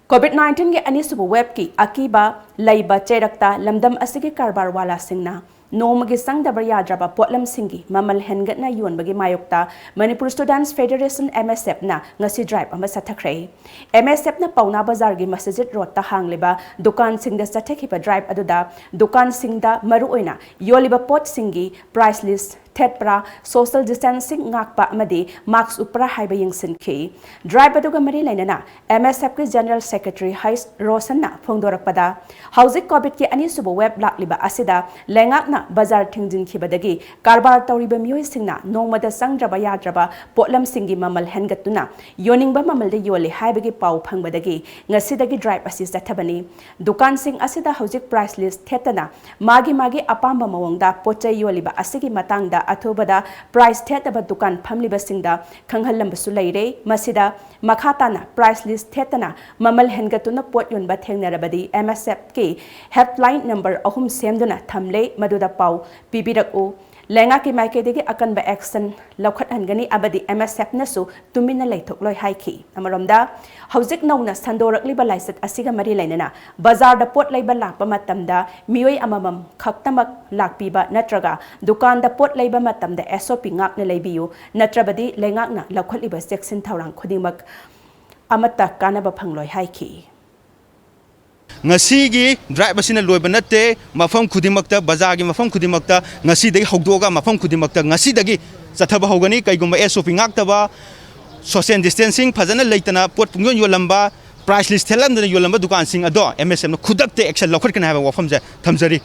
COVID-19 के अनिसुब web की अकीबा लैबा चेरक्ता लमदम असिगे कारबार वाला सिंगना नोमगे संगदबर याद्रबा पोटलम सिंगी ममल हेनगतना योनबगे मायोक्ता मणिपुर स्टूडेंट्स फेडरेशन MSF ना ngasi drive ama sathakhrei MSF na pauna bazar gi masjid road ta hangliba dukan singda sathakhiba drive aduda dukan singda maru oina yoliba pot singi price list Thetpra social distancing ngakpa amadi mask upra haiba yingsinki drive aduga mari lainana MSF ki general secretary Hais Rosan na phongdorakpada hauzik covid ki ani suba web lakliba asida lengakna bazar thingjin khibadagi karbar tawriba miyoi singna nongmada sangraba yadraba potlam singi mamal hengatuna yoningba mamal de yole haibagi pau phangbadagi ngasidagi drive asi sathabani dukan sing asida hauzik price list thetana magi apamba mawongda pochai yoliba asigi matangda अथुबदा price थेतब दुकान फमलिबा सिंगदा खंगहलंबसु लैरे मसिदा मखाताना price list थेतना ममल हेनगतुना पोट योनबा थेंगनरबदी MSF के हेल्पलाइन नंबर अहुम सेमदुना थमले मदुदा पाउ पिबिरकु लेंगा की माइकेदेगी अकनबा एक्शन लौखटहनगनी अबदी MSF नसु तुमिना लैथोकलोय हाइखी अमरोमदा हौजिक नौना संदोरकलिबा लाइसत असिगा मरी लैनना बाजार दा पोट लैबा लाकपा मतमदा मियोय अममम खक्तमक लाकपीबा नत्रगा दुकान दा पोट लैबा मतमदा SOP ngakna लैबियु नत्रबदी लेंगाकना लौखटलिबा सेक्शन थौरांग खुदिमक अमता कानबा फंगलोय हाइखी ngasi drive asina loiba natte mafam khudimakta bazaar gi mafam khudimakta ngasi dagi hogdoga mafam khudimakta ngasi dagi chathaba hogani kaigumba SOP ngaktaba social distancing phajana leitana pot pungyon yolamba price list thelamdana yolamba dukan sing ado MSM no khudakte action lokhot kana haba wafam ja thamjari